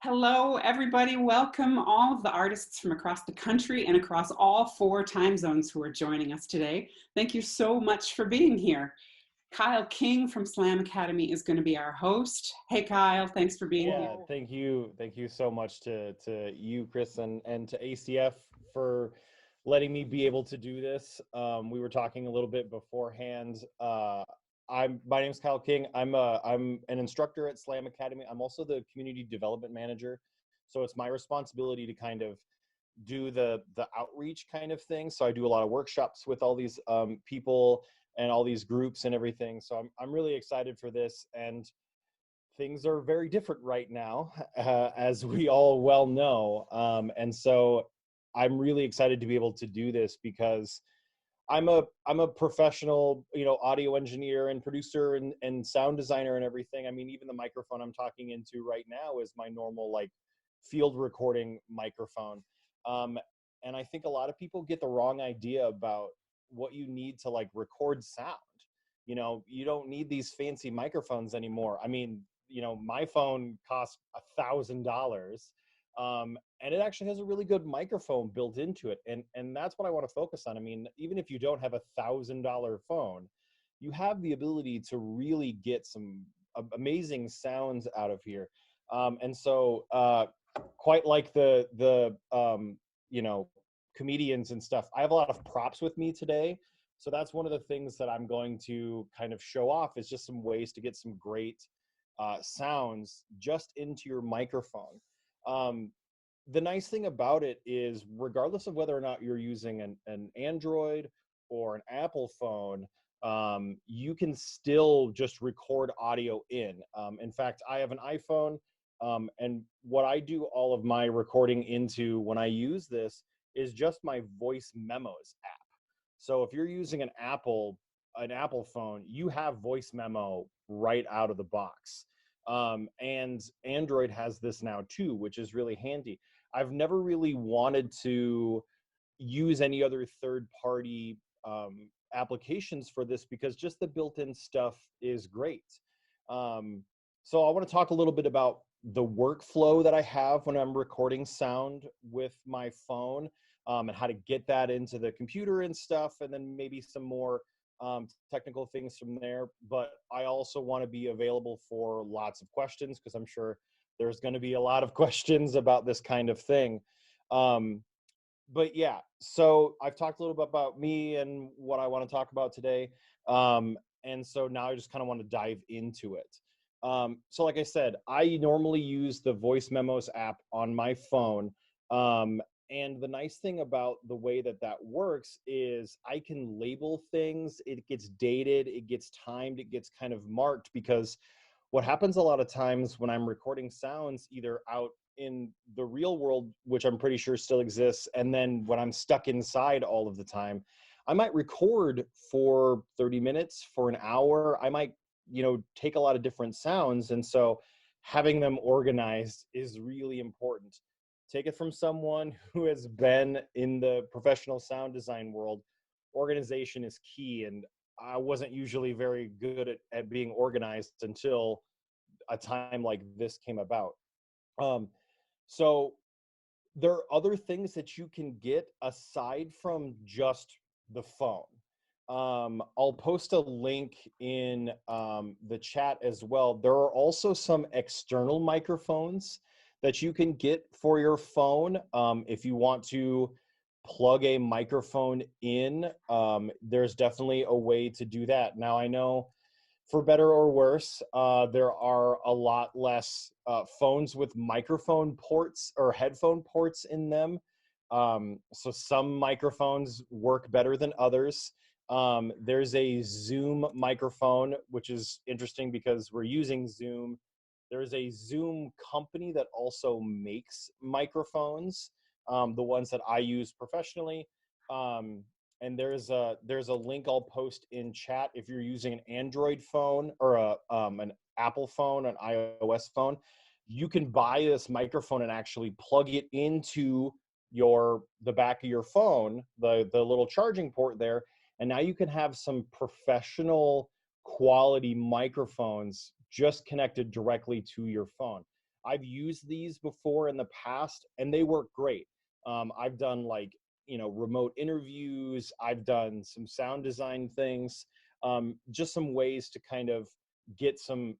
Hello, everybody. Welcome all of the artists from across the country and across all 4 time zones who are joining us today. Thank you so much for being here. Kyle King from Slam Academy is going to be our host. Hey, Kyle, thanks for being here. Thank you. Thank you so much to you, Chris, and to ACF for letting me be able to do this. We were talking a little bit beforehand. My name's Kyle King. I'm an instructor at Slam Academy. I'm also the community development manager. So it's my responsibility to kind of do the outreach kind of thing. So I do a lot of workshops with all these people and all these groups and everything. So I'm really excited for this, and things are very different right now, as we all well know. And so I'm really excited to be able to do this because I'm a professional, audio engineer and producer and sound designer and everything. I mean, even the microphone I'm talking into right now is my normal field recording microphone. And I think a lot of people get the wrong idea about what you need to record sound. You don't need these fancy microphones anymore. I mean, my phone costs $1,000, and it actually has a really good microphone built into it, and that's what I want to focus on. I mean, even if you don't have $1,000 phone, you have the ability to really get some amazing sounds out of here. And so quite like the comedians and stuff, I have a lot of props with me today. So that's one of the things that I'm going to kind of show off, is just some ways to get some great sounds just into your microphone. The nice thing about it is, regardless of whether or not you're using an Android or an Apple phone, you can still just record audio in. In fact, I have an iPhone, and what I do all of my recording into when I use this is just my voice memos app. So if you're using an Apple phone, you have voice memo right out of the box. And Android has this now too, which is really handy. I've never really wanted to use any other third-party applications for this, because just the built-in stuff is great. So I want to talk a little bit about the workflow that I have when I'm recording sound with my phone, and how to get that into the computer and stuff, and then maybe some more technical things from there. But I also want to be available for lots of questions, because I'm sure there's going to be a lot of questions about this kind of thing. But yeah, so I've talked a little bit about me and what I want to talk about today. And so now I just kind of want to dive into it. So like I said, I normally use the Voice Memos app on my phone. And the nice thing about the way that works is I can label things. It gets dated, it gets timed, it gets kind of marked, because what happens a lot of times when I'm recording sounds, either out in the real world, which I'm pretty sure still exists, and then when I'm stuck inside all of the time, I might record for 30 minutes, for an hour. I might, take a lot of different sounds. And so having them organized is really important. Take it from someone who has been in the professional sound design world. Organization is key, and I wasn't usually very good at being organized until a time like this came about. So there are other things that you can get aside from just the phone. I'll post a link in the chat as well. There are also some external microphones that you can get for your phone. If you want to plug a microphone in, there's definitely a way to do that. Now, I know, for better or worse, there are a lot less phones with microphone ports or headphone ports in them. So some microphones work better than others. There's a Zoom microphone, which is interesting because we're using Zoom. There's a Zoom company that also makes microphones, the ones that I use professionally. And there's a link I'll post in chat. If you're using an Android phone or an Apple phone, an iOS phone, you can buy this microphone and actually plug it into the back of your phone, the little charging port there, and now you can have some professional quality microphones just connected directly to your phone. I've used these before in the past and they work great. I've done like, remote interviews. I've done some sound design things, just some ways to kind of get some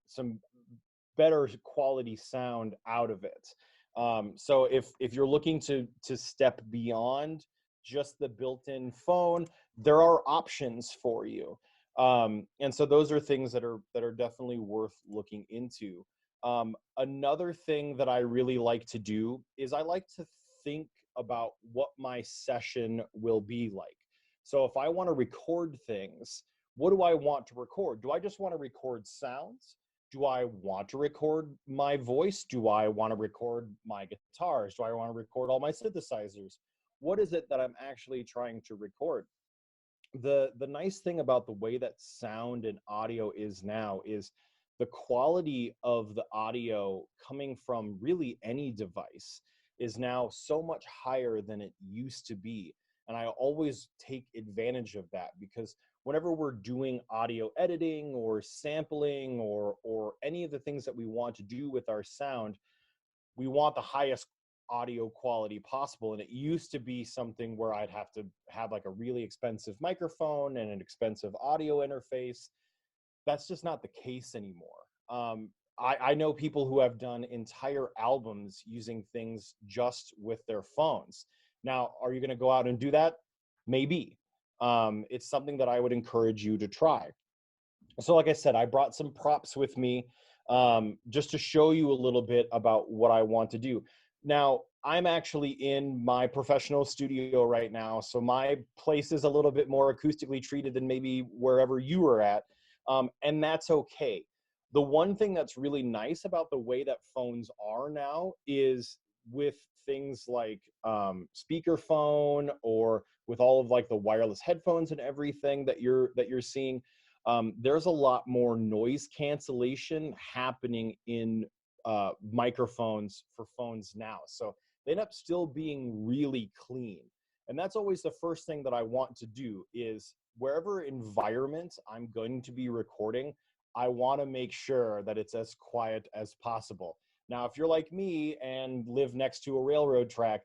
better quality sound out of it. So if you're looking to step beyond just the built-in phone, there are options for you. And so those are things that are definitely worth looking into. Another thing that I really like to do is I like to think about what my session will be like. So if I want to record things, what do I want to record? Do I just want to record sounds? Do I want to record my voice? Do I want to record my guitars? Do I want to record all my synthesizers? What is it that I'm actually trying to record? The nice thing about the way that sound and audio is now is the quality of the audio coming from really any device is now so much higher than it used to be. And I always take advantage of that because whenever we're doing audio editing or sampling or any of the things that we want to do with our sound, we want the highest audio quality possible. And it used to be something where I'd have to have like a really expensive microphone and an expensive audio interface. That's just not the case anymore. I know people who have done entire albums using things just with their phones. Now, are you going to go out and do that? Maybe. It's something that I would encourage you to try. So like I said, I brought some props with me just to show you a little bit about what I want to do. Now, I'm actually in my professional studio right now, so my place is a little bit more acoustically treated than maybe wherever you are at, and that's okay. The one thing that's really nice about the way that phones are now is with things like speakerphone or with all of like the wireless headphones and everything that you're seeing, there's a lot more noise cancellation happening in microphones for phones now. So they end up still being really clean. And that's always the first thing that I want to do is wherever environment I'm going to be recording, I want to make sure that it's as quiet as possible. Now, if you're like me and live next to a railroad track,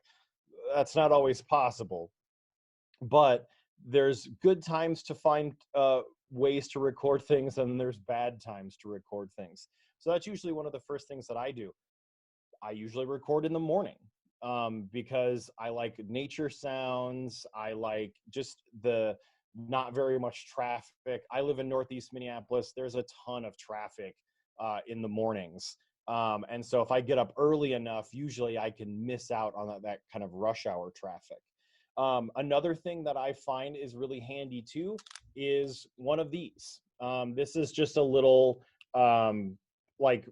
that's not always possible. But there's good times to find ways to record things, and there's bad times to record things. So that's usually one of the first things that I do. I usually record in the morning because I like nature sounds. I like just the not very much traffic. I live in Northeast Minneapolis. There's a ton of traffic in the mornings. And so if I get up early enough, usually I can miss out on that kind of rush hour traffic. Another thing that I find is really handy too is one of these. This is just a little like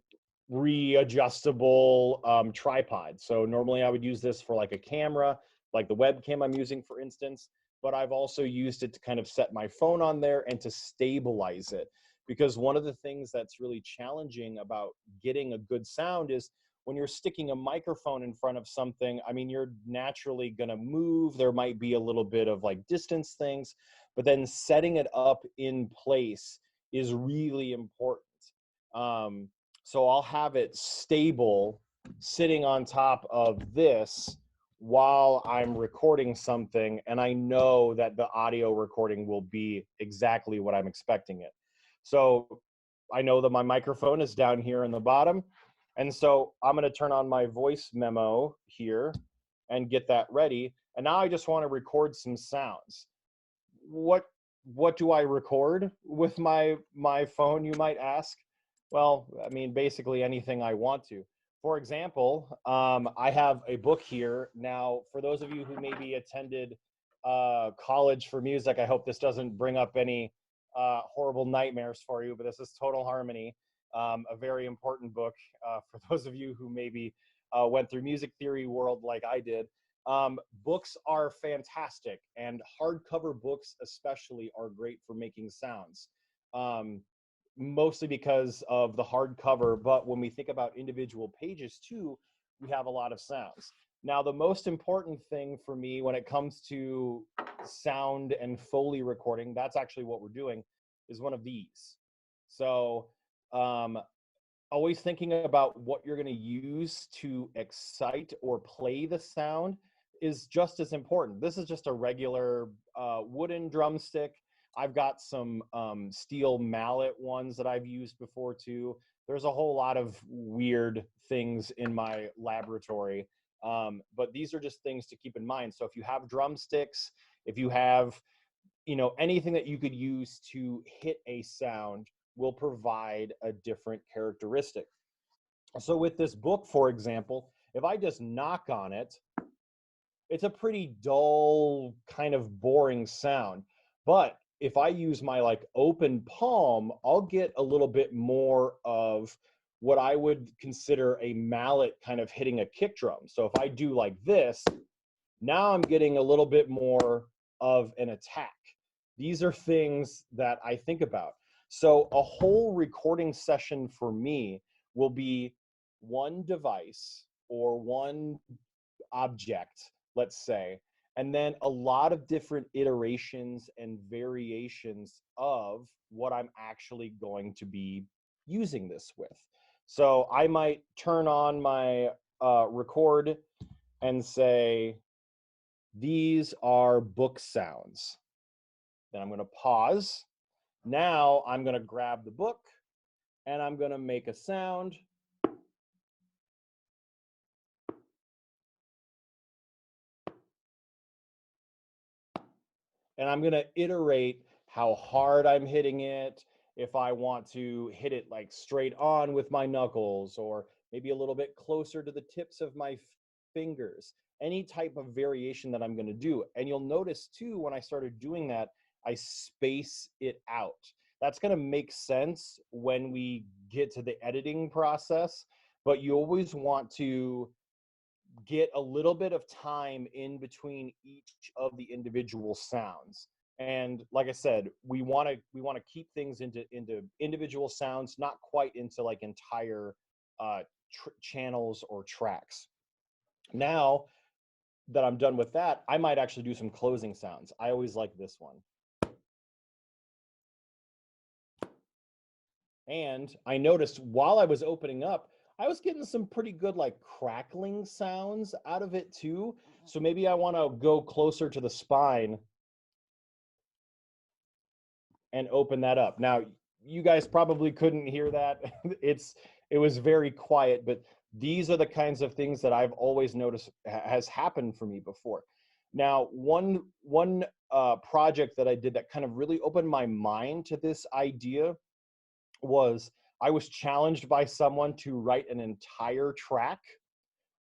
readjustable tripod. So normally I would use this for like a camera, like the webcam I'm using, for instance, but I've also used it to kind of set my phone on there and to stabilize it. Because one of the things that's really challenging about getting a good sound is when you're sticking a microphone in front of something, I mean, you're naturally going to move. There might be a little bit of like distance things, but then setting it up in place is really important. So I'll have it stable sitting on top of this while I'm recording something, and I know that the audio recording will be exactly what I'm expecting it. So I know that my microphone is down here in the bottom, and so I'm going to turn on my voice memo here and get that ready. And now I just want to record some sounds. What do I record with my phone, you might ask? Well, I mean, basically anything I want to. For example, I have a book here. Now, for those of you who maybe attended college for music, I hope this doesn't bring up any horrible nightmares for you, but this is Total Harmony, a very important book for those of you who maybe went through music theory world like I did. Books are fantastic, and hardcover books especially are great for making sounds. Mostly because of the hardcover, but when we think about individual pages too, we have a lot of sounds. Now, the most important thing for me when it comes to sound and Foley recording, that's actually what we're doing, is one of these. So always thinking about what you're going to use to excite or play the sound is just as important. This is just a regular wooden drumstick. I've got some steel mallet ones that I've used before too. There's a whole lot of weird things in my laboratory, but these are just things to keep in mind. So if you have drumsticks, if you have, you know, anything that you could use to hit a sound will provide a different characteristic. So with this book, for example, if I just knock on it, it's a pretty dull, kind of boring sound. But if I use my like open palm, I'll get a little bit more of what I would consider a mallet kind of hitting a kick drum. So if I do like this, now I'm getting a little bit more of an attack. These are things that I think about. So a whole recording session for me will be one device or one object, let's say, and then a lot of different iterations and variations of what I'm actually going to be using this with. So I might turn on my record and say, these are book sounds. Then I'm going to pause. Now I'm going to grab the book and I'm going to make a sound. And I'm going to iterate how hard I'm hitting it. If I want to hit it like straight on with my knuckles, or maybe a little bit closer to the tips of my fingers, any type of variation that I'm going to do. And you'll notice too, when I started doing that, I space it out. That's going to make sense when we get to the editing process, but you always want to get a little bit of time in between each of the individual sounds. And like I said, we want to keep things into individual sounds, not quite into like entire channels or tracks. Now that I'm done with that, I might actually do some closing sounds. I always like this one. And I noticed while I was opening up, I was getting some pretty good like crackling sounds out of it too. So maybe I want to go closer to the spine and open that up. Now, you guys probably couldn't hear that. It was very quiet, but these are the kinds of things that I've always noticed has happened for me before. Now, one project that I did that kind of really opened my mind to this idea was I was challenged by someone to write an entire track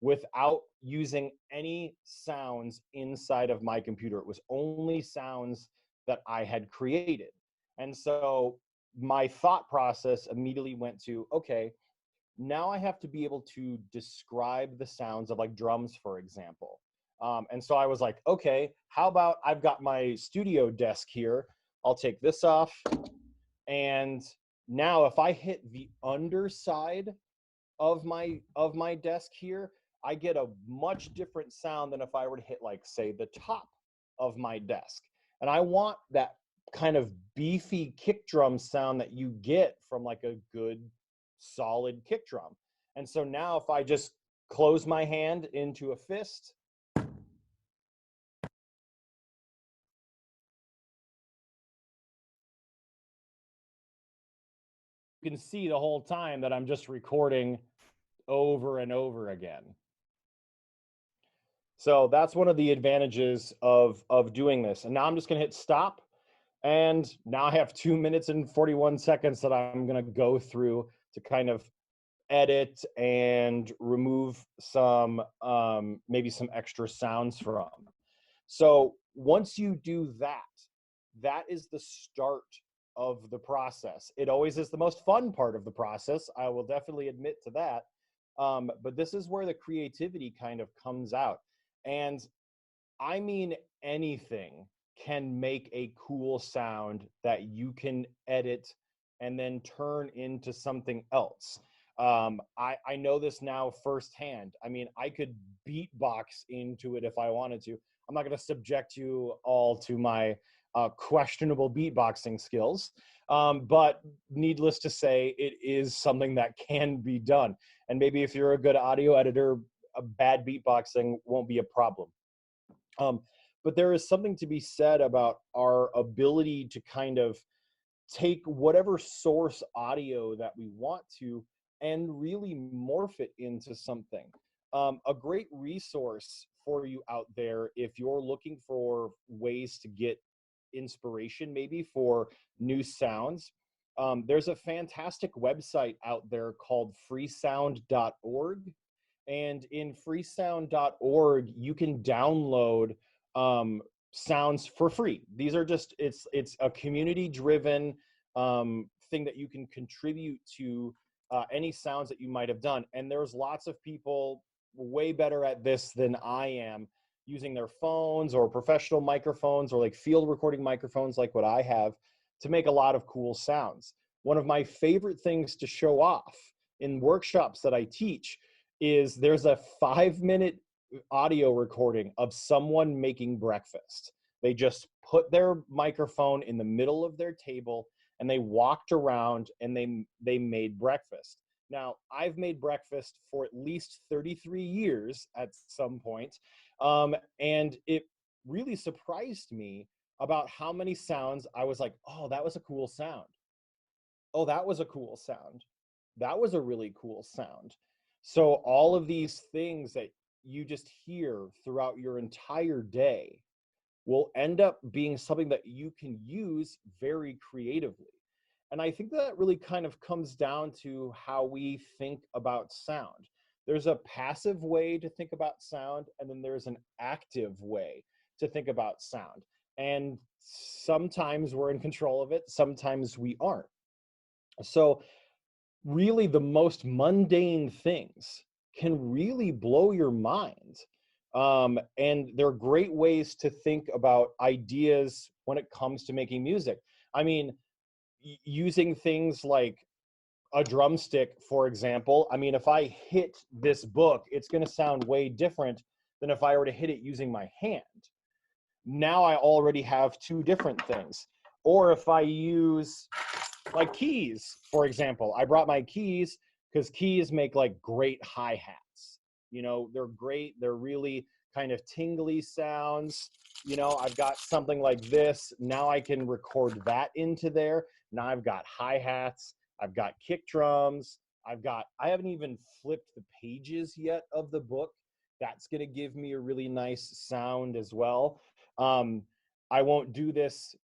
without using any sounds inside of my computer. It was only sounds that I had created. And so my thought process immediately went to, okay, now I have to be able to describe the sounds of like drums, for example. And so I was like, okay, how about I've got my studio desk here. I'll take this off. And now if I hit the underside of my desk here, I get a much different sound than if I were to hit like, say, the top of my desk. And I want that kind of beefy kick drum sound that you get from like a good solid kick drum. And so now if I just close my hand into a fist, you can see the whole time that I'm just recording over and over again. So that's one of the advantages of doing this. And now I'm just going to hit stop. And now I have 2 minutes and 41 seconds that I'm going to go through to kind of edit and remove some, maybe some extra sounds from. So once you do that, that is the start of the process. It always is the most fun part of the process. I will definitely admit to that. But this is where the creativity kind of comes out. And I mean, anything can make a cool sound that you can edit and then turn into something else. I know this now firsthand. I mean, I could beatbox into it if I wanted to. I'm not going to subject you all to my questionable beatboxing skills. But needless to say, it is something that can be done. And maybe if you're a good audio editor, a bad beatboxing won't be a problem. But there is something to be said about our ability to kind of take whatever source audio that we want to and really morph it into something. A great resource for you out there if you're looking for ways to get inspiration maybe for new sounds. There's a fantastic website out there called freesound.org. And in freesound.org, you can download sounds for free. These are just, it's a community driven thing that you can contribute to any sounds that you might have done. And there's lots of people way better at this than I am, using their phones or professional microphones or like field recording microphones like what I have to make a lot of cool sounds. One of my favorite things to show off in workshops that I teach is there's a 5-minute audio recording of someone making breakfast. They just put their microphone in the middle of their table and they walked around and they made breakfast. Now, I've made breakfast for at least 33 years at some point, and it really surprised me about how many sounds I was like, oh, that was a cool sound. Oh, that was a cool sound. That was a really cool sound. So all of these things that you just hear throughout your entire day will end up being something that you can use very creatively. And I think that really kind of comes down to how we think about sound. There's a passive way to think about sound, and then there's an active way to think about sound. And sometimes we're in control of it, sometimes we aren't. So really the most mundane things can really blow your mind. And there are great ways to think about ideas when it comes to making music. I mean, using things like a drumstick, for example. I mean, if I hit this book, it's going to sound way different than if I were to hit it using my hand. Now I already have two different things. Or if I use like keys, for example, I brought my keys because keys make like great hi-hats. You know, they're great. They're really kind of tingly sounds. You know, I've got something like this. Now I can record that into there. Now I've got hi-hats. I've got kick drums. I haven't even flipped the pages yet of the book. That's going to give me a really nice sound as well. I won't do this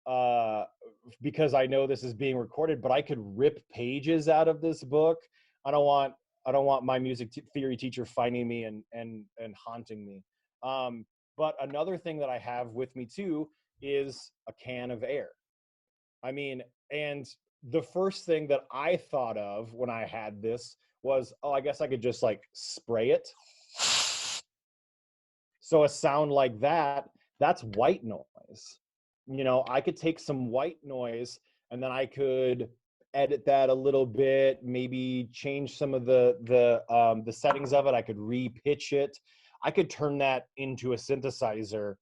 because I know this is being recorded, but I could rip pages out of this book. I don't want my music theory teacher finding me and haunting me. But another thing that I have with me too is a can of air. I mean, and the first thing that I thought of when I had this was, oh, I guess I could just like spray it. So a sound like that, that's white noise. You know, I could take some white noise and then I could edit that a little bit, maybe change some of the settings of it. I could re-pitch it. I could turn that into a synthesizer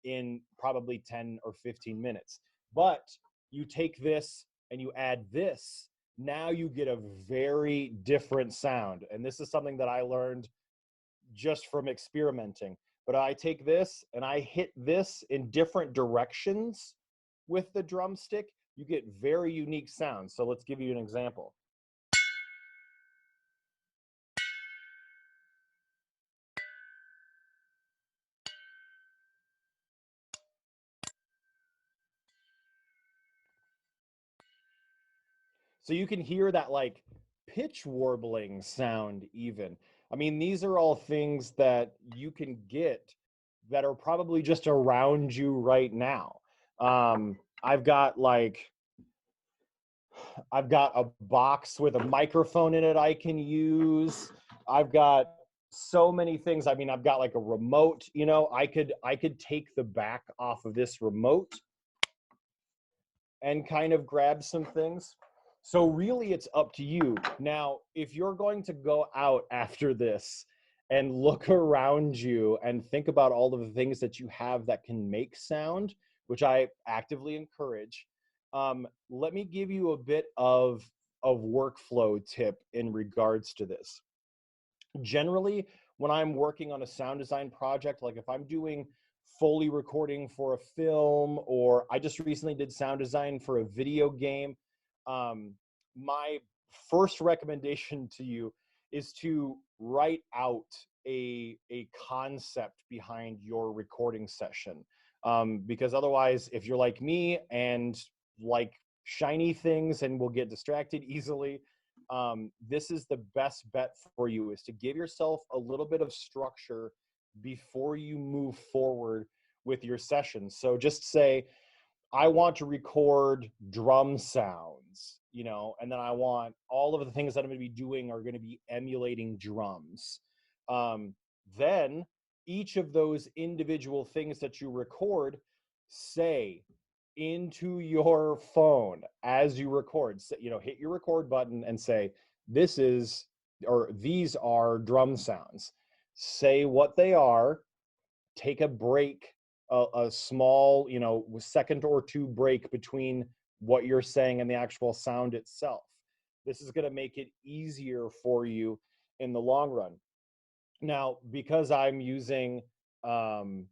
in probably 10 or 15 minutes. But you take this and you add this, now you get a very different sound. And this is something that I learned just from experimenting. But I take this and I hit this in different directions with the drumstick, you get very unique sounds. So let's give you an example. So you can hear that like pitch warbling sound even. I mean, these are all things that you can get that are probably just around you right now. I've got a box with a microphone in it I can use. I've got so many things. I mean, I've got like a remote, you know, I could take the back off of this remote and kind of grab some things. So really it's up to you. Now, if you're going to go out after this and look around you and think about all of the things that you have that can make sound, which I actively encourage, let me give you a bit of workflow tip in regards to this. Generally, when I'm working on a sound design project, like if I'm doing Foley recording for a film, or I just recently did sound design for a video game, my first recommendation to you is to write out a concept behind your recording session. Because otherwise, if you're like me and like shiny things and will get distracted easily, this is the best bet for you, is to give yourself a little bit of structure before you move forward with your session. So just say, I want to record drum sounds, you know, and then I want all of the things that I'm going to be doing are going to be emulating drums. Then each of those individual things that you record, say into your phone as you record, you know, hit your record button and say, this is, or these are drum sounds. Say what they are, take a break, a small, you know, second or two break between what you're saying and the actual sound itself. This is going to make it easier for you in the long run. Now, because I'm using iOS,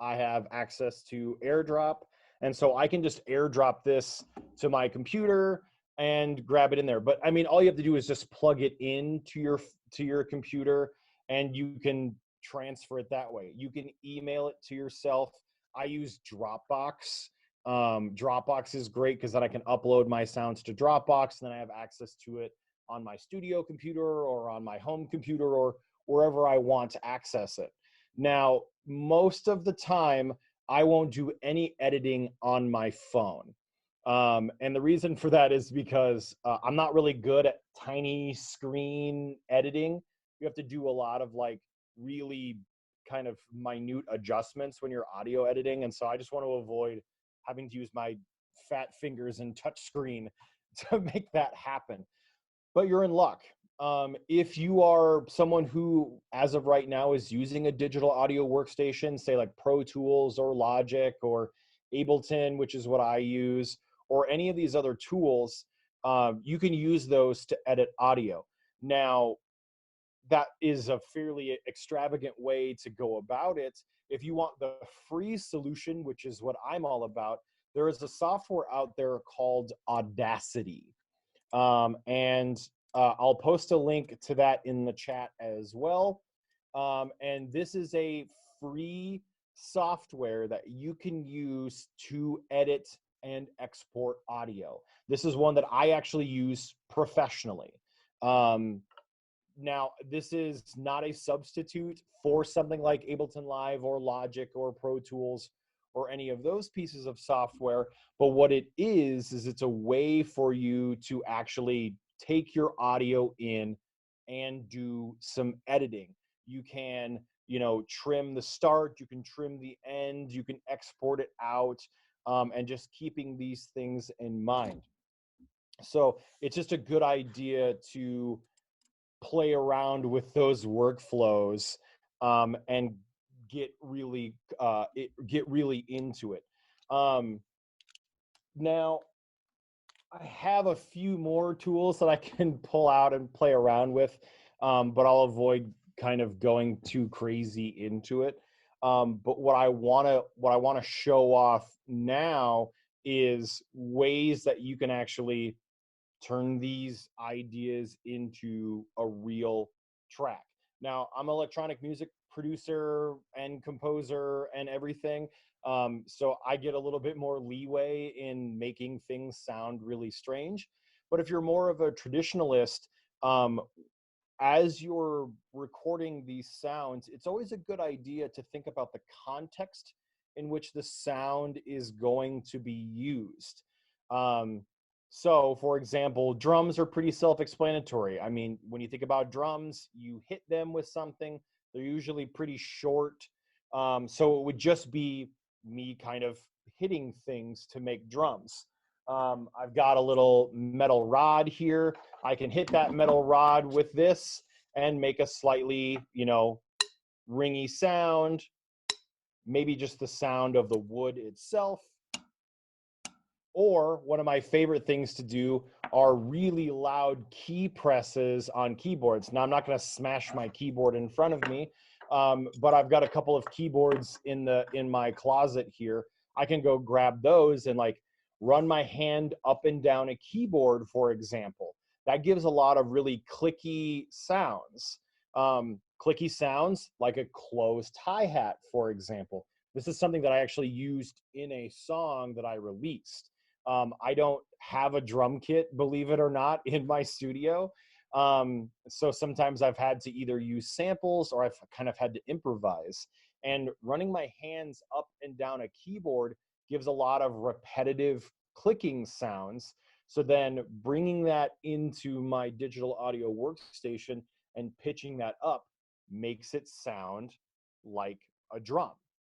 I have access to AirDrop, and so I can just AirDrop this to my computer and grab it in there. But I mean, all you have to do is just plug it into your computer, and you can transfer it that way. You can email it to yourself. I use Dropbox. Dropbox is great because then I can upload my sounds to Dropbox, and then I have access to it on my studio computer or on my home computer or wherever I want to access it. Now, most of the time, I won't do any editing on my phone. And the reason for that is because I'm not really good at tiny screen editing. You have to do a lot of like really kind of minute adjustments when you're audio editing. And so I just want to avoid having to use my fat fingers and touch screen to make that happen. But you're in luck. If you are someone who, as of right now, is using a digital audio workstation, say like Pro Tools or Logic or Ableton, which is what I use, or any of these other tools, you can use those to edit audio. Now, that is a fairly extravagant way to go about it. If you want the free solution, which is what I'm all about, there is a software out there called Audacity. And I'll post a link to that in the chat as well. And this is a free software that you can use to edit and export audio. This is one that I actually use professionally. Now, this is not a substitute for something like Ableton Live or Logic or Pro Tools or any of those pieces of software. But what it is it's a way for you to actually take your audio in and do some editing. You can, you know, trim the start, you can trim the end, you can export it out, and just keeping these things in mind. So it's just a good idea to play around with those workflows and get really into it. Now, I have a few more tools that I can pull out and play around with, but I'll avoid kind of going too crazy into it. But what I want to show off now is ways that you can actually turn these ideas into a real track. Now, I'm an electronic music producer and composer and everything. So I get a little bit more leeway in making things sound really strange. But if you're more of a traditionalist, as you're recording these sounds, it's always a good idea to think about the context in which the sound is going to be used. So, for example, drums are pretty self-explanatory. I mean, when you think about drums, you hit them with something. They're usually pretty short. So it would just be me kind of hitting things to make drums. I've got a little metal rod here. I can hit that metal rod with this and make a slightly, you know, ringy sound. maybe just the sound of the wood itself. Or one of my favorite things to do are really loud key presses on keyboards. Now, I'm not going to smash my keyboard in front of me, but I've got a couple of keyboards in my closet here. I can go grab those and like run my hand up and down a keyboard, for example. That gives a lot of really clicky sounds. Clicky sounds like a closed hi-hat, for example. This is something that I actually used in a song that I released. I don't have a drum kit, believe it or not, in my studio. So sometimes I've had to either use samples or I've kind of had to improvise. And running my hands up and down a keyboard gives a lot of repetitive clicking sounds. So then bringing that into my digital audio workstation and pitching that up makes it sound like a drum.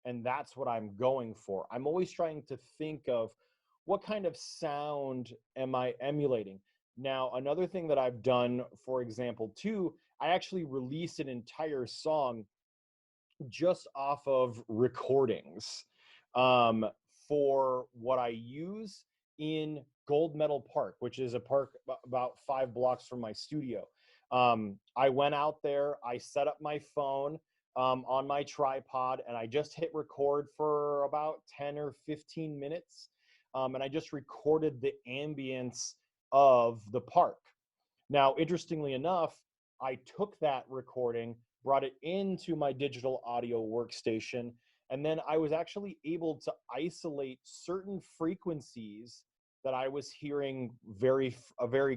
And that's what I'm going for. I'm always trying to think of what kind of sound am I emulating? Now, another thing that I've done, for example, too, I actually released an entire song just off of recordings for what I use in Gold Medal Park, which is a park about 5 blocks from my studio. I went out there, I set up my phone on my tripod, and I just hit record for about 10 or 15 minutes. And I just recorded the ambience of the park. Now, interestingly enough, I took that recording, brought it into my digital audio workstation, and then I was actually able to isolate certain frequencies that I was hearing very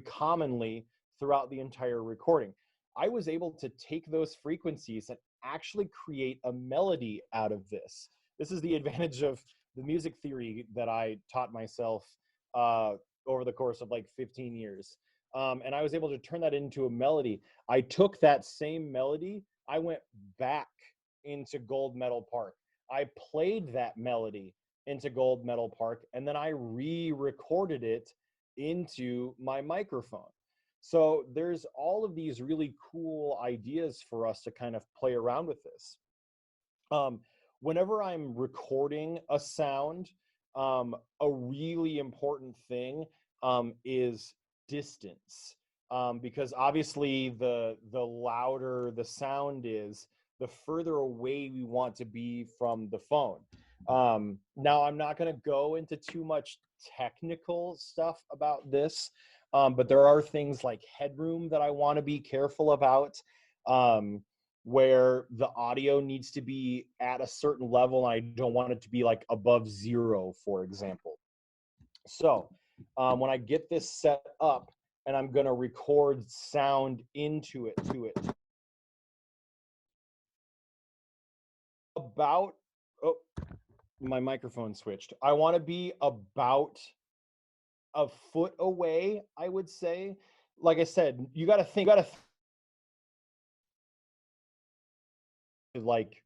commonly throughout the entire recording. I was able to take those frequencies and actually create a melody out of this. This is the advantage of the music theory that I taught myself over the course of like 15 years. And I was able to turn that into a melody. I took that same melody, I went back into Gold Medal Park. I played that melody into Gold Medal Park, and then I re-recorded it into my microphone. So there's all of these really cool ideas for us to kind of play around with this. Whenever I'm recording a sound, a really important thing is distance, because obviously the louder the sound is, the further away we want to be from the phone. Now, I'm not going to go into too much technical stuff about this, but there are things like headroom that I want to be careful about. Where the audio needs to be at a certain level, and I don't want it to be like above 0, for example. So when I get this set up and I'm going to record sound into it, about, oh, my microphone switched. I want to be about a foot away, I would say. Like I said, you got to think, like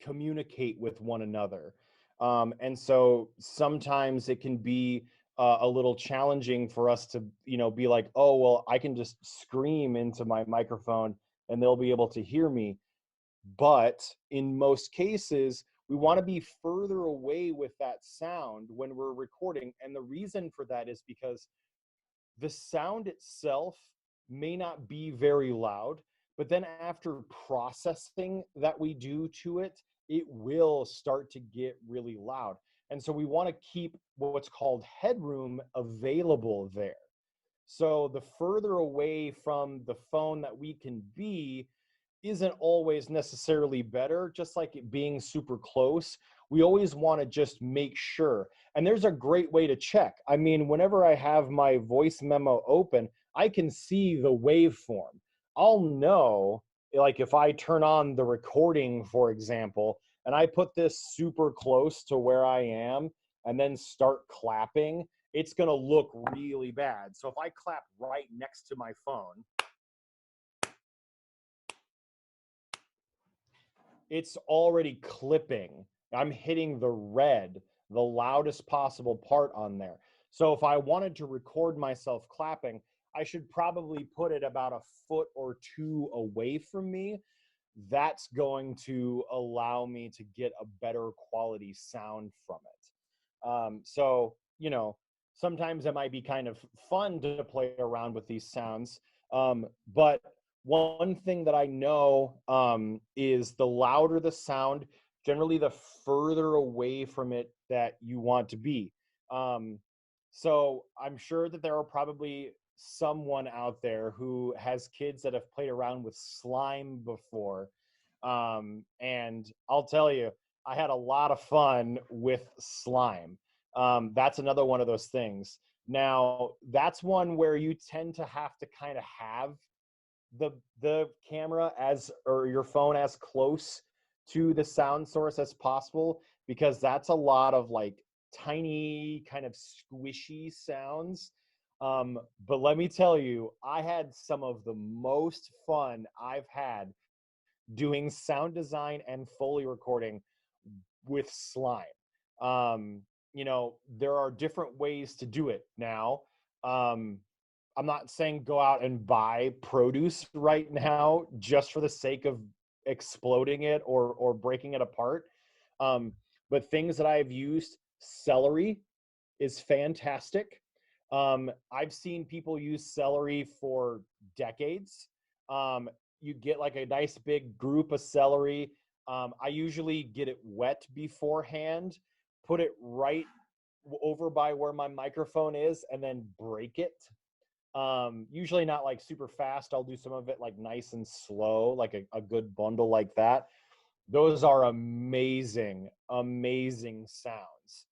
communicate with one another. And so sometimes it can be a little challenging for us to, be like, oh, well, I can just scream into my microphone and they'll be able to hear me. But in most cases, we want to be further away with that sound when we're recording. And the reason for that is because the sound itself may not be very loud, but then after processing that we do to it, it will start to get really loud. And so we want to keep what's called headroom available there. So the further away from the phone that we can be isn't always necessarily better, just like it being super close. We always want to just make sure. And there's a great way to check. I mean, whenever I have my voice memo open, I can see the waveform. I'll know, like if I turn on the recording, for example, and I put this super close to where I am and then start clapping, it's going to look really bad. So if I clap right next to my phone, it's already clipping. I'm hitting the red, the loudest possible part on there. So if I wanted to record myself clapping, I should probably put it about a foot or 2 away from me. that's going to allow me to get a better quality sound from it. So, you know, sometimes it might be kind of fun to play around with these sounds. But one thing that I know is the louder the sound, generally the further away from it that you want to be. So I'm sure that there are probably someone out there who has kids that have played around with slime before. And I'll tell you, I had a lot of fun with slime. That's another one of those things. Now, that's one where you tend to have to kind of have the camera as, or your phone as close to the sound source as possible, because that's a lot of like tiny kind of squishy sounds. But let me tell you, I had some of the most fun I've had doing sound design and Foley recording with slime. You know, there are different ways to do it now. I'm not saying go out and buy produce right now just for the sake of exploding it or breaking it apart. But things that I've used, celery is fantastic. I've seen people use celery for decades. You get like a nice big group of celery. I usually get it wet beforehand, put it right over by where my microphone is, and then break it. Usually not like super fast. I'll do some of it like nice and slow, like a good bundle like that. Those are amazing, amazing sounds.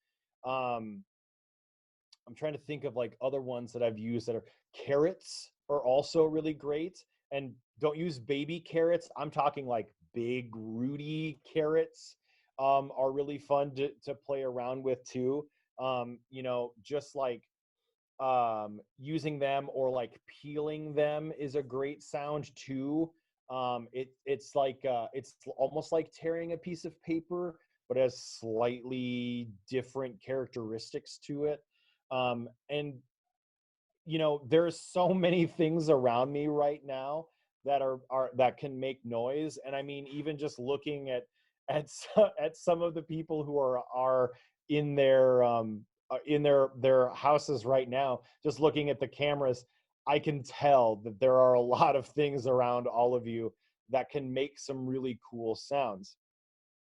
I'm trying to think of like other ones that I've used that are, carrots are also really great. And don't use baby carrots. I'm talking like big rooty carrots are really fun to play around with too. You know, just like using them or like peeling them is a great sound too. It's like it's almost like tearing a piece of paper, but has slightly different characteristics to it. And you know, there's so many things around me right now that are that can make noise. And I mean, even just looking at some of the people who are in their houses right now, just looking at the cameras, I can tell that there are a lot of things around all of you that can make some really cool sounds.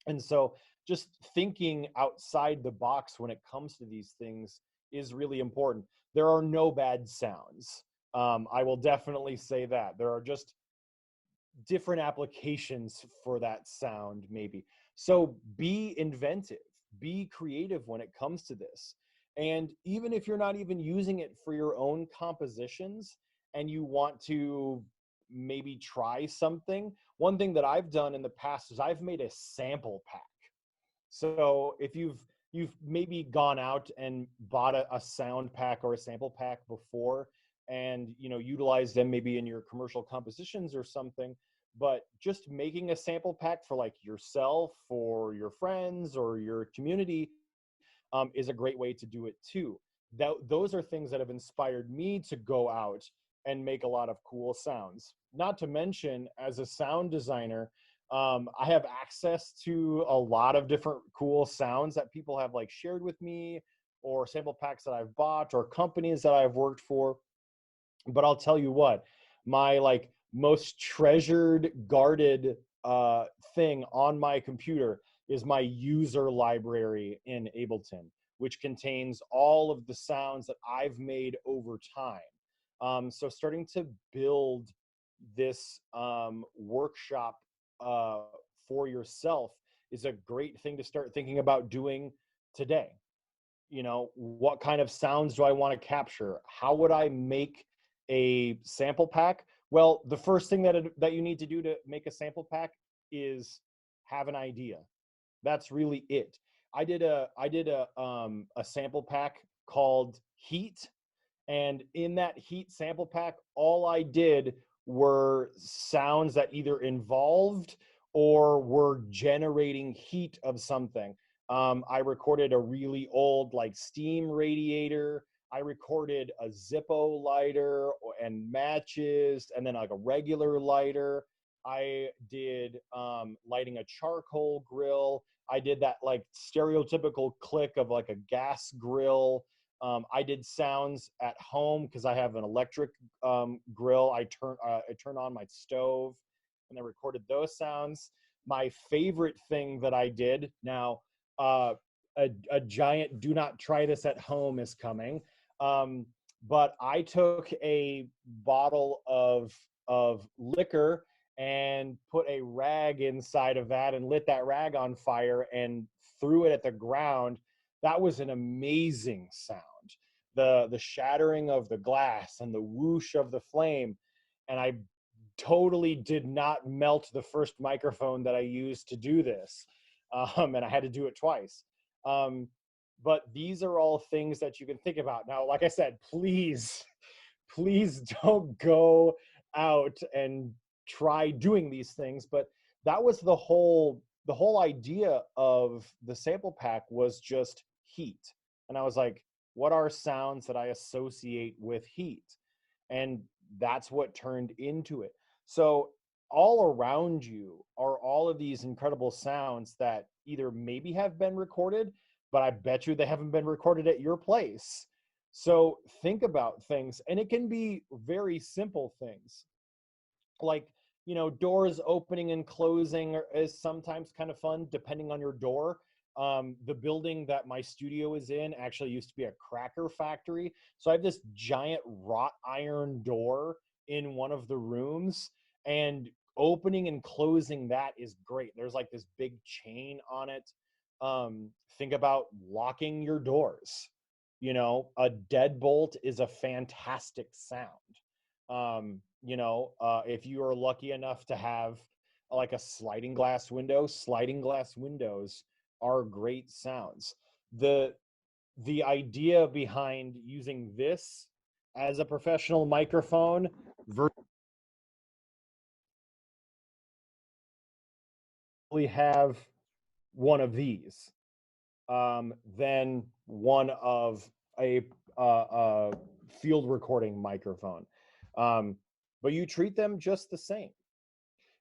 And so just thinking outside the box when it comes to these things is really important. There are no bad sounds. I will definitely say that. There are just different applications for that sound, maybe. So be inventive, be creative when it comes to this. And even if you're not even using it for your own compositions and you want to maybe try something, one thing that I've done in the past is I've made a sample pack. So if you've maybe gone out and bought a sound pack or a sample pack before, and you know, utilize them maybe in your commercial compositions or something, but just making a sample pack for like yourself or your friends or your community is a great way to do it too. Those are things that have inspired me to go out and make a lot of cool sounds. Not to mention, as a sound designer, I have access to a lot of different cool sounds that people have like shared with me, or sample packs that I've bought, or companies that I've worked for. But I'll tell you what, my like most treasured, guarded thing on my computer is my user library in Ableton, which contains all of the sounds that I've made over time. So starting to build this workshop for yourself is a great thing to start thinking about doing today. You know, what kind of sounds do I want to capture? How would I make a sample pack? Well, the first thing that you need to do to make a sample pack is have an idea. That's really it. I did a sample pack called Heat, and in that Heat sample pack, all I did were sounds that either involved or were generating heat of something. I recorded a really old like steam radiator. I recorded a Zippo lighter and matches, and then like a regular lighter. I did lighting a charcoal grill. I did that like stereotypical click of like a gas grill. I did sounds at home because I have an electric grill. I turn on my stove and I recorded those sounds. My favorite thing that I did now, a giant "do not try this at home" is coming. But I took a bottle of liquor and put a rag inside of that and lit that rag on fire and threw it at the ground. That was an amazing sound. The shattering of the glass and the whoosh of the flame. And I totally did not melt the first microphone that I used to do this. And I had to do it twice. But these are all things that you can think about. Now, like I said, please don't go out and try doing these things. But that was the whole idea of the sample pack, was just heat. And I was like, what are sounds that I associate with heat? And that's what turned into it. So all around you are all of these incredible sounds that either maybe have been recorded, but I bet you they haven't been recorded at your place. So think about things, and it can be very simple things. Like, doors opening and closing is sometimes kind of fun depending on your door. The building that my studio is in actually used to be a cracker factory. So I have this giant wrought iron door in one of the rooms, and opening and closing that is great. There's like this big chain on it. Think about locking your doors. A deadbolt is a fantastic sound. If you are lucky enough to have like a sliding glass windows are great sounds. The idea behind using this as a professional microphone have one of these than one of a field recording microphone. But you treat them just the same.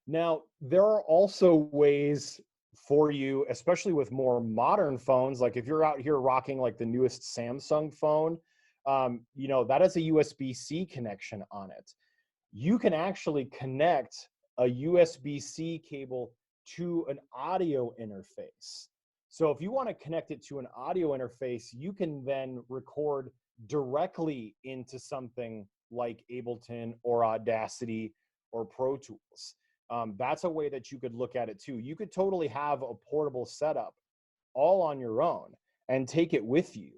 Now, there are also ways for you, especially with more modern phones, like if you're out here rocking like the newest Samsung phone, that has a USB-C connection on it. You can actually connect a USB-C cable to an audio interface. So if you want to connect it to an audio interface, you can then record directly into something like Ableton or Audacity or Pro Tools. That's a way that you could look at it too. You could totally have a portable setup all on your own and take it with you.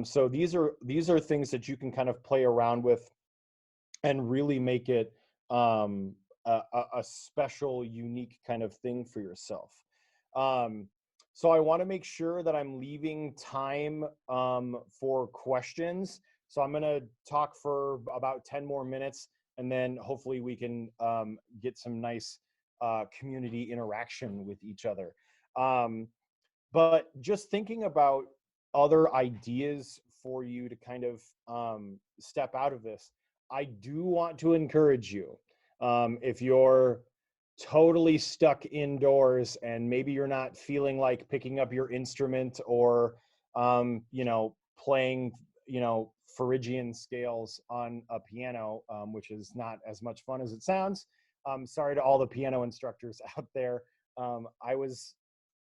So these are things that you can kind of play around with and really make it a special, unique kind of thing for yourself. So I want to make sure that I'm leaving time for questions. So I'm going to talk for about 10 more minutes, and then hopefully we can get some nice community interaction with each other. But just thinking about other ideas for you to kind of step out of this, I do want to encourage you. If you're totally stuck indoors and maybe you're not feeling like picking up your instrument or, playing, Phrygian scales on a piano, which is not as much fun as it sounds. Sorry to all the piano instructors out there. I was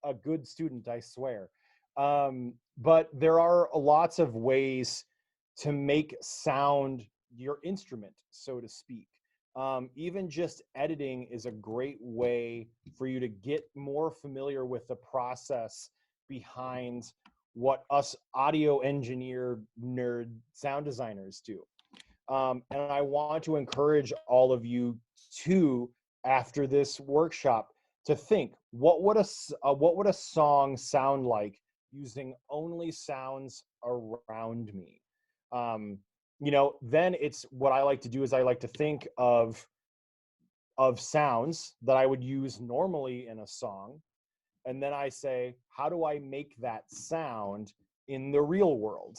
a good student, I swear. But there are lots of ways to make sound your instrument, so to speak. Even just editing is a great way for you to get more familiar with the process behind what us audio engineer nerd sound designers do. And I want to encourage all of you to, after this workshop, to think, what would a song sound like using only sounds around me? Then it's what I like to do is I like to think of sounds that I would use normally in a song. And then I say, how do I make that sound in the real world?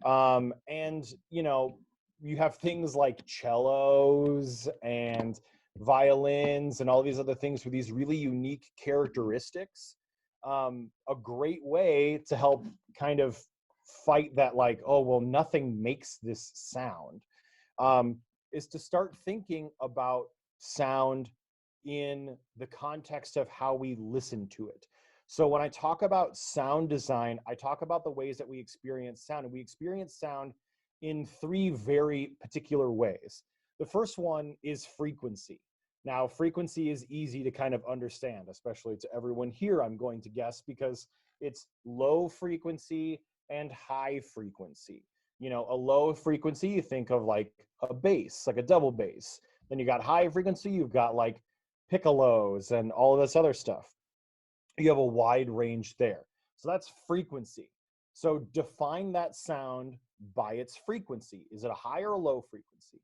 And you have things like cellos and violins and all these other things with these really unique characteristics. A great way to help kind of fight that, like, oh, well, nothing makes this sound, is to start thinking about sound in the context of how we listen to it. So when I talk about sound design, I talk about the ways that we experience sound, and we experience sound in three very particular ways. The first one is frequency. Now, frequency is easy to kind of understand, especially to everyone here, I'm going to guess, because it's low frequency and high frequency. You know, a low frequency, you think of like a bass, like a double bass. Then you got high frequency, you've got like piccolos and all of this other stuff. You have a wide range there. So that's frequency. So define that sound by its frequency. Is it a high or a low frequency?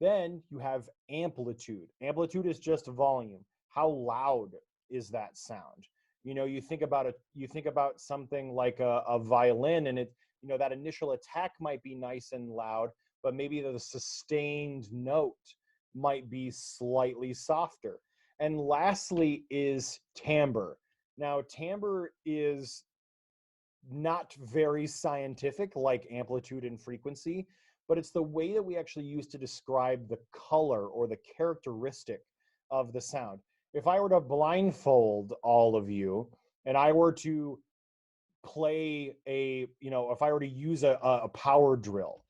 Then you have amplitude. Amplitude is just volume. How loud is that sound? You know, you think about something like a violin, and it, you know, that initial attack might be nice and loud, but maybe the sustained note might be slightly softer. And lastly is timbre. Now, timbre is not very scientific like amplitude and frequency, but it's the way that we actually use to describe the color or the characteristic of the sound. If I were to blindfold all of you and I were to play if I were to use a power drill,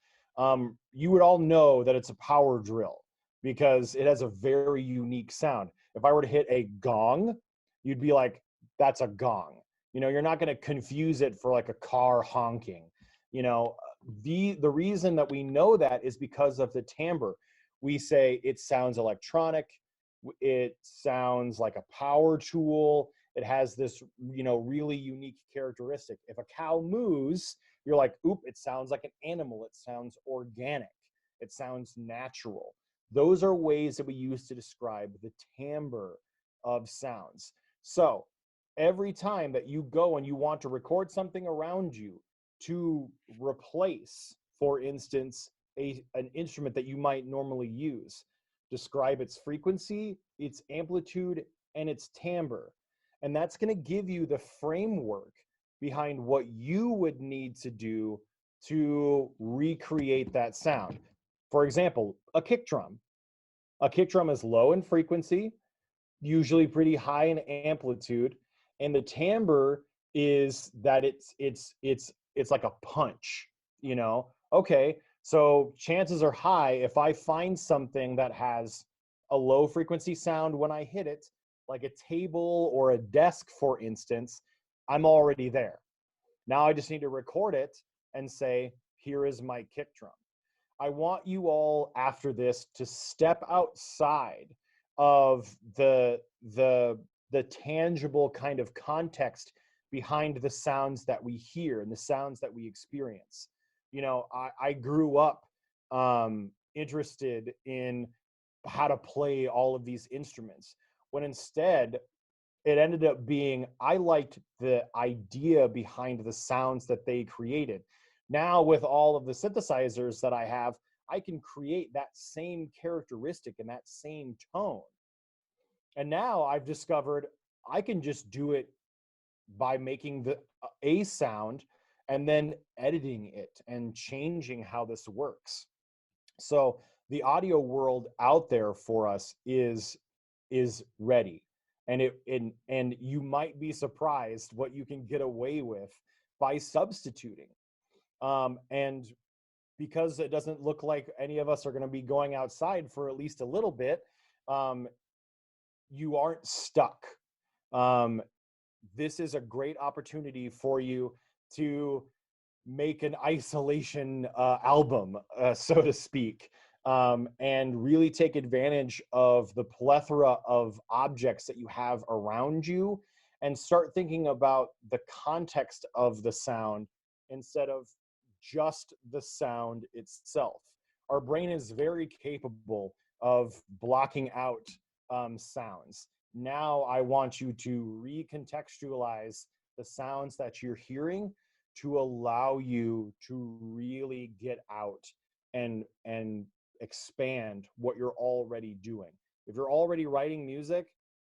you would all know that it's a power drill because it has a very unique sound. If I were to hit a gong, you'd be like, that's a gong. You know, you're not going to confuse it for like a car honking. You know, the reason that we know that is because of the timbre. We say it sounds electronic. It sounds like a power tool. It has this, you know, really unique characteristic. If a cow moos, you're like, oop, it sounds like an animal. It sounds organic. It sounds natural. Those are ways that we use to describe the timbre of sounds. So every time that you go and you want to record something around you to replace, for instance, an instrument that you might normally use, describe its frequency, its amplitude, and its timbre. And that's going to give you the framework behind what you would need to do to recreate that sound. For example, a kick drum. A kick drum is low in frequency, usually pretty high in amplitude, and the timbre is that it's like a punch, you know? Okay, so chances are high if I find something that has a low frequency sound when I hit it, like a table or a desk, for instance, I'm already there. Now I just need to record it and say, here is my kick drum. I want you all after this to step outside of the tangible kind of context behind the sounds that we hear and the sounds that we experience. You know, I grew up interested in how to play all of these instruments, when instead it ended up being, I liked the idea behind the sounds that they created. Now with all of the synthesizers that I have, I can create that same characteristic and that same tone. And now I've discovered I can just do it by making a sound and then editing it and changing how this works. So the audio world out there for us is ready, and you might be surprised what you can get away with by substituting. And because it doesn't look like any of us are going to be going outside for at least a little bit, you aren't stuck. This is a great opportunity for you to make an isolation album, so to speak, and really take advantage of the plethora of objects that you have around you and start thinking about the context of the sound instead of just the sound itself. Our brain is very capable of blocking out sounds. Now I want you to recontextualize the sounds that you're hearing to allow you to really get out and expand what you're already doing. If you're already writing music,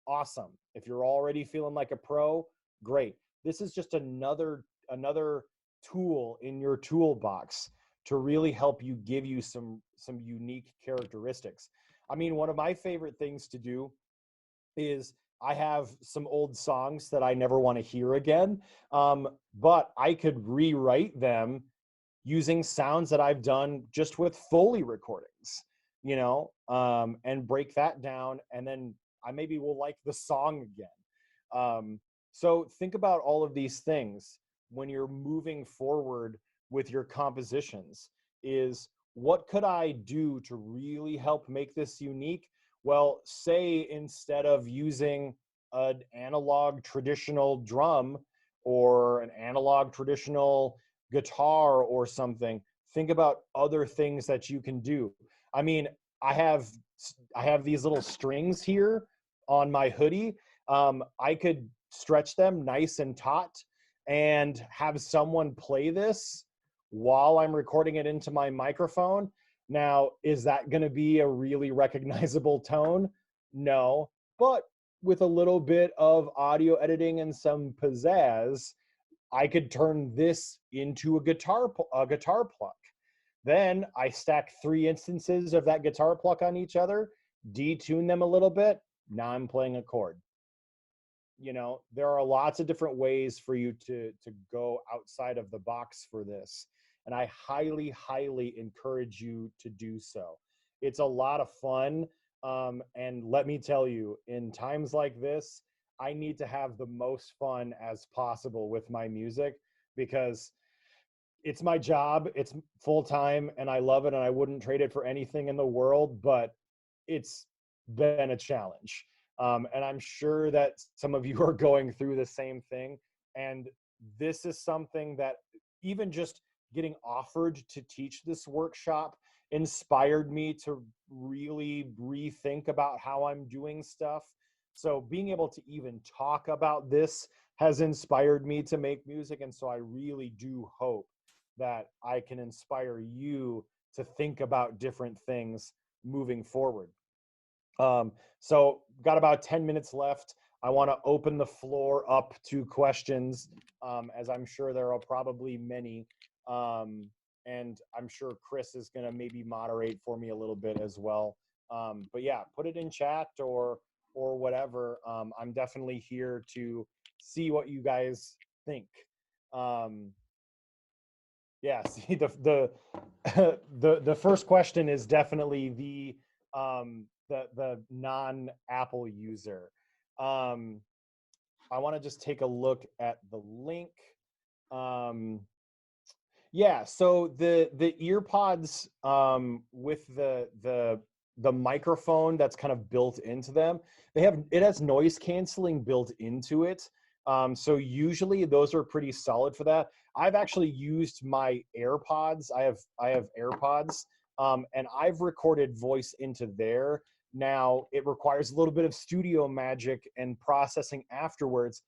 awesome. If you're already feeling like a pro, great. This is just another tool in your toolbox to really help you give you some unique characteristics. I mean, one of my favorite things to do is I have some old songs that I never want to hear again, but I could rewrite them using sounds that I've done just with Foley recordings, and break that down, and then I maybe will like the song again. So think about all of these things when you're moving forward with your compositions. Is what could I do to really help make this unique? Well, say instead of using an analog traditional drum or an analog traditional guitar or something, think about other things that you can do. I mean, I have these little strings here on my hoodie. I could stretch them nice and taut and have someone play this while I'm recording it into my microphone. Now, is that going to be a really recognizable tone? No, but with a little bit of audio editing and some pizzazz, I could turn this into a guitar pluck. Then I stack 3 instances of that guitar pluck on each other, detune them a little bit. Now I'm playing a chord. There are lots of different ways for you to go outside of the box for this. And I highly, highly encourage you to do so. It's a lot of fun. And let me tell you, in times like this, I need to have the most fun as possible with my music, because it's my job, it's full time, and I love it, and I wouldn't trade it for anything in the world, but it's been a challenge. And I'm sure that some of you are going through the same thing. And this is something that even just getting offered to teach this workshop inspired me to really rethink about how I'm doing stuff. So being able to even talk about this has inspired me to make music. And so I really do hope that I can inspire you to think about different things moving forward. So got about 10 minutes left. I want to open the floor up to questions, as I'm sure there are probably many. And I'm sure Chris is going to maybe moderate for me a little bit as well. But yeah, put it in chat or whatever. I'm definitely here to see what you guys think. Yeah, see, the first question is definitely the non-Apple user. I want to just take a look at the link. Yeah, so the ear pods with the microphone that's kind of built into them, it has noise canceling built into it. So usually those are pretty solid for that. I've actually used my AirPods. I have AirPods, and I've recorded voice into there. Now it requires a little bit of studio magic and processing afterwards.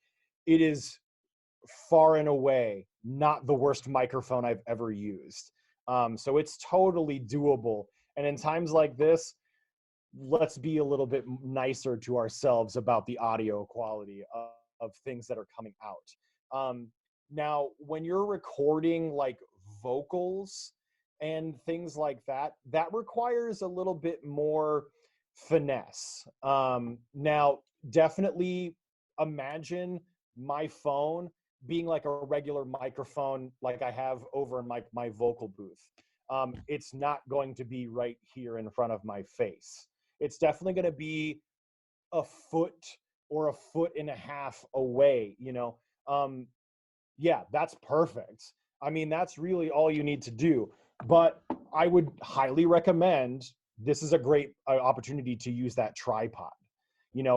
It is far and away not the worst microphone I've ever used. So it's totally doable. And in times like this, let's be a little bit nicer to ourselves about the audio quality of things that are coming out. Now, when you're recording like vocals and things like that, that requires a little bit more finesse. Now, definitely imagine my phone being like a regular microphone like I have over in my vocal booth. It's not going to be right here in front of my face. It's definitely going to be a foot or a foot and a half away, yeah, that's perfect. I mean, that's really all you need to do. But I would highly recommend, this is a great opportunity to use that tripod.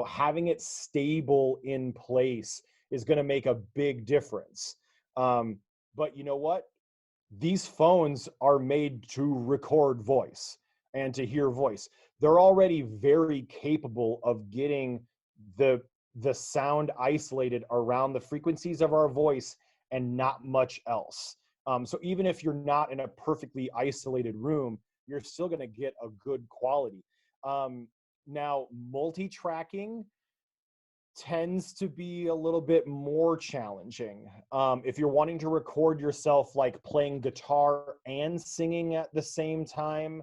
Having it stable in place is going to make a big difference. But you know what? These phones are made to record voice and to hear voice. They're already very capable of getting the sound isolated around the frequencies of our voice and not much else. So even if you're not in a perfectly isolated room, you're still going to get a good quality. Now, multi-tracking tends to be a little bit more challenging. If you're wanting to record yourself like playing guitar and singing at the same time,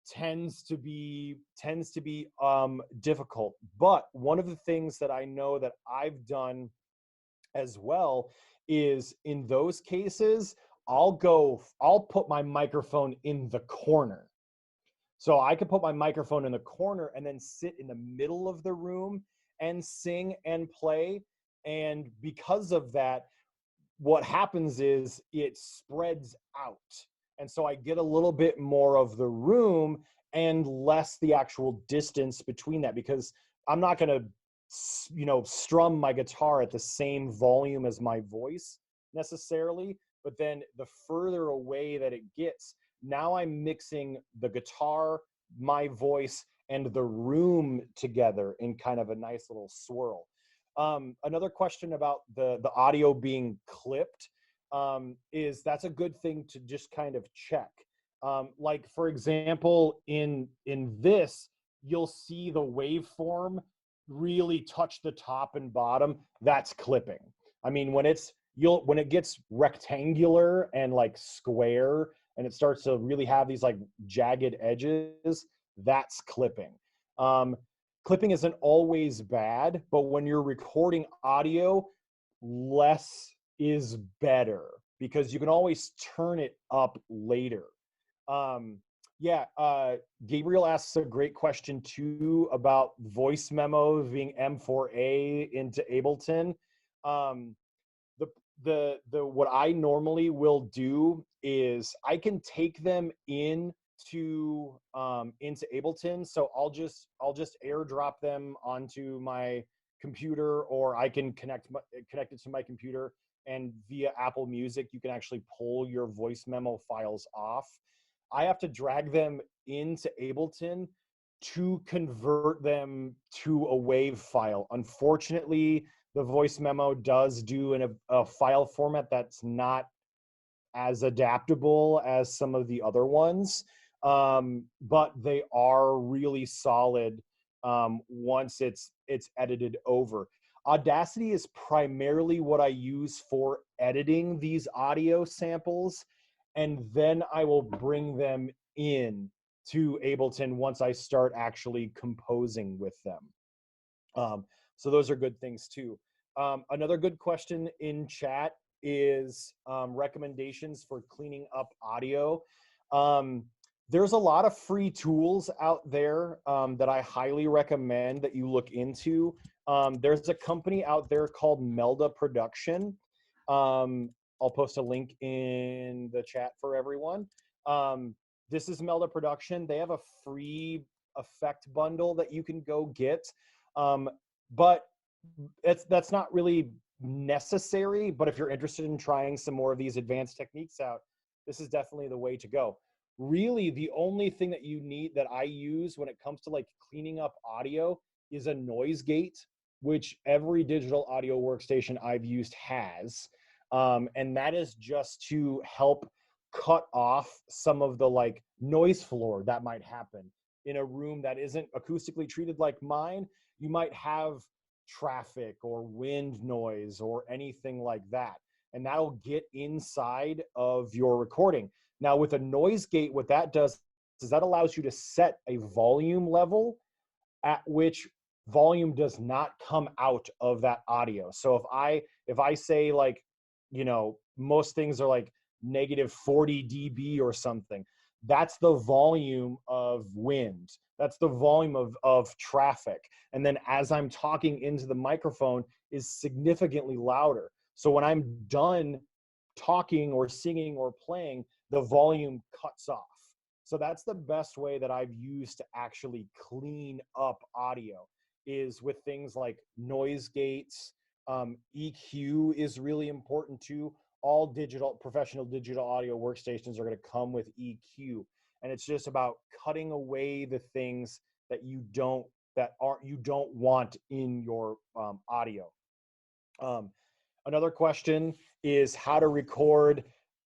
tends to be difficult. But one of the things that I know that I've done as well is in those cases, I'll put my microphone in the corner. So I could put my microphone in the corner and then sit in the middle of the room and sing and play. And because of that, what happens is it spreads out. And so I get a little bit more of the room and less the actual distance between that, because I'm not going to, strum my guitar at the same volume as my voice necessarily. But then the further away that it gets, now I'm mixing the guitar, my voice, and the room together in kind of a nice little swirl. Another question about the audio being clipped is that's a good thing to just kind of check. Like for example, in this, you'll see the waveform really touch the top and bottom. That's clipping. I mean, when it gets rectangular and like square, and it starts to really have these like jagged edges, that's clipping. Clipping isn't always bad, but when you're recording audio, less is better because you can always turn it up later. Gabriel asks a great question too about voice memos being M4A into Ableton. The what I normally will do is I can take them into Ableton. So I'll just airdrop them onto my computer, or I can connect it to my computer, and via Apple Music you can actually pull your voice memo files off. I have to drag them into Ableton to convert them to a WAV file. Unfortunately, the voice memo does do in a file format that's not as adaptable as some of the other ones, but they are really solid once it's edited over. Audacity is primarily what I use for editing these audio samples, and then I will bring them in to Ableton once I start actually composing with them. So those are good things too. Another good question in chat is recommendations for cleaning up audio. There's a lot of free tools out there that I highly recommend that you look into. There's a company out there called Melda Production. I'll post a link in the chat for everyone. This is Melda Production. They have a free effect bundle that you can go get. But that's not really necessary. But if you're interested in trying some more of these advanced techniques out, this is definitely the way to go. Really, the only thing that you need, that I use when it comes to like cleaning up audio, is a noise gate, which every digital audio workstation I've used has. And that is just to help cut off some of the like noise floor that might happen in a room that isn't acoustically treated like mine. You might have traffic or wind noise or anything like that, and that'll get inside of your recording. Now with a noise gate, what that does is that allows you to set a volume level at which volume does not come out of that audio. So if I say like, most things are like negative 40 dB or something, that's the volume of wind. That's the volume of traffic. And then as I'm talking into the microphone is significantly louder. So when I'm done talking or singing or playing, the volume cuts off. So that's the best way that I've used to actually clean up audio, is with things like noise gates. EQ is really important too. All professional digital audio workstations are going to come with EQ, and it's just about cutting away the things that you don't want in your audio. Another question is how to record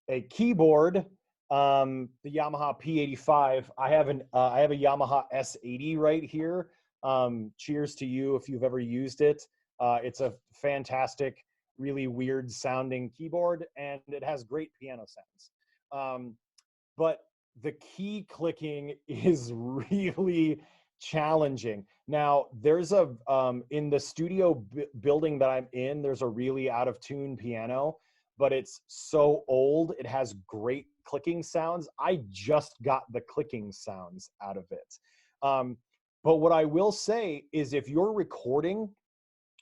a keyboard The Yamaha P85. I have a Yamaha S80 right here. Cheers to you if you've ever used it. It's a fantastic, really weird sounding keyboard, and it has great piano sounds. But the key clicking is really challenging. Now, there's in the studio building that I'm in, there's a really out of tune piano, but it's so old, it has great clicking sounds. I just got the clicking sounds out of it. But what I will say is if you're recording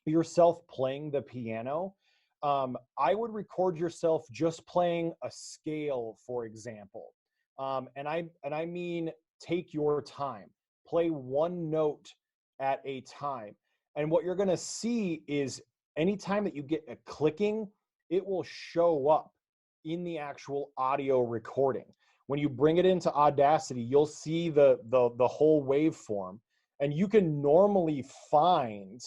yourself playing the piano, I would record yourself just playing a scale, for example. And I mean, take your time, play one note at a time. And what you're going to see is anytime that you get a clicking, it will show up in the actual audio recording. When you bring it into Audacity, you'll see the whole waveform, and you can normally find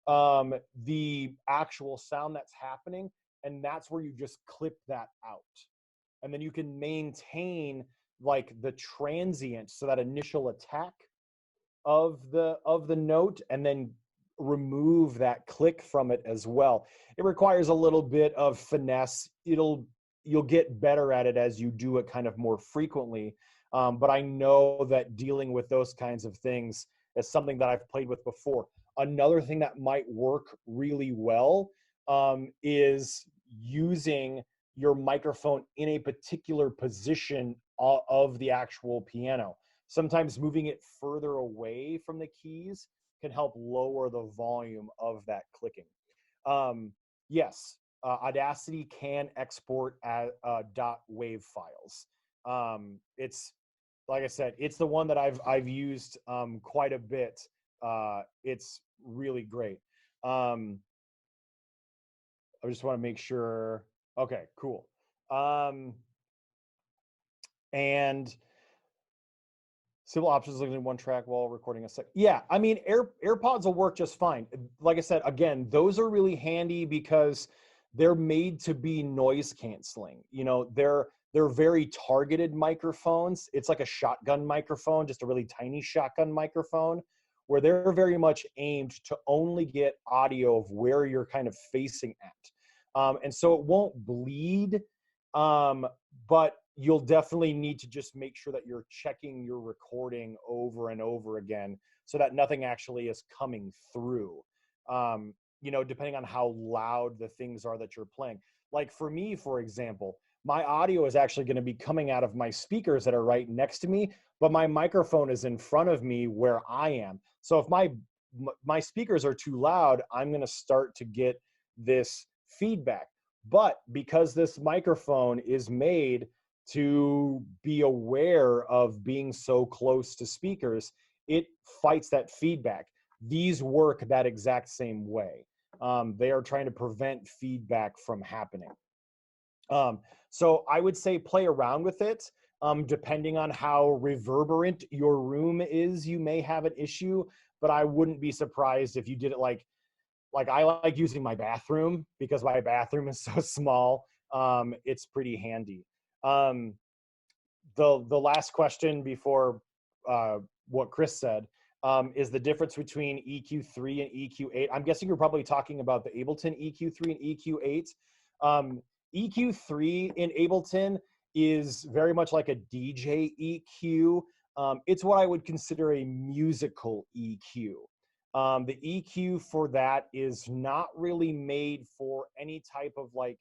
the actual sound that's happening, and that's where you just clip that out. And then you can maintain like the transient, so that initial attack of the note, and then remove that click from it as well. It requires a little bit of finesse. You'll get better at it as you do it kind of more frequently. But I know that dealing with those kinds of things is something that I've played with before. Another thing that might work really well is using your microphone in a particular position of the actual piano. Sometimes moving it further away from the keys can help lower the volume of that clicking. Yes, Audacity can export as .wav files. It's, like I said, it's the one that I've used quite a bit. It's really great. I just want to make sure. Okay, cool. And simple options looking at one track while recording a sec. Yeah, I mean, AirPods will work just fine. Like I said, again, those are really handy because they're made to be noise canceling. You know, they're very targeted microphones. It's like a shotgun microphone, just a really tiny shotgun microphone, where they're very much aimed to only get audio of where you're kind of facing at. And so it won't bleed, but you'll definitely need to just make sure that you're checking your recording over and over again so that nothing actually is coming through, you know, depending on how loud the things are that you're playing. Like for me, for example, my audio is actually going to be coming out of my speakers that are right next to me, but my microphone is in front of me where I am. So if my speakers are too loud, I'm going to start to get this feedback. But because this microphone is made to be aware of being so close to speakers, it fights that feedback. These work that exact same way. They are trying to prevent feedback from happening. So I would say play around with it. Depending on how reverberant your room is, you may have an issue, but I wouldn't be surprised if you did it like I like using my bathroom because my bathroom is so small. It's pretty handy. The last question before what Chris said is the difference between EQ3 and EQ8. I'm guessing you're probably talking about the Ableton EQ3 and EQ8. EQ3 in Ableton is very much like a DJ EQ. It's what I would consider a musical EQ. The EQ for that is not really made for any type of like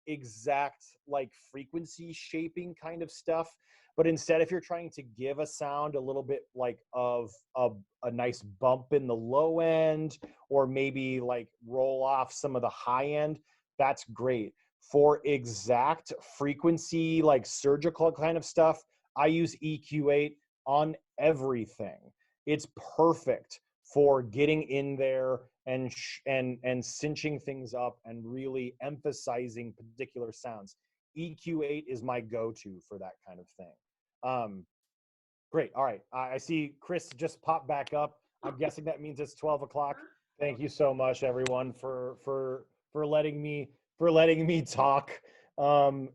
exact like frequency shaping kind of stuff, but instead if you're trying to give a sound a little bit like of a nice bump in the low end, or maybe like roll off some of the high end, that's great. For exact frequency like surgical kind of stuff, I use EQ8 on everything. It's perfect for getting in there and cinching things up and really emphasizing particular sounds. EQ8 is my go-to for that kind of thing. Great. All right. I see Chris just popped back up. I'm guessing that means it's 12 o'clock. Thank you so much, everyone, for letting me talk. And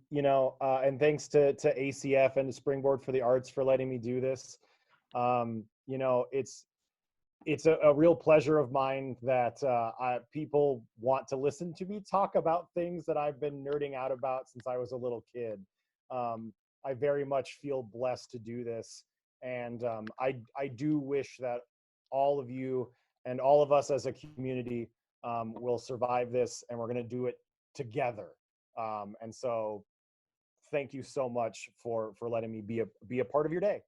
thanks to ACF and to Springboard for the Arts for letting me do this. It's a real pleasure of mine that people want to listen to me talk about things that I've been nerding out about since I was a little kid. I very much feel blessed to do this. And I do wish that all of you and all of us as a community will survive this, and we're going to do it together. And so thank you so much for letting me be a part of your day.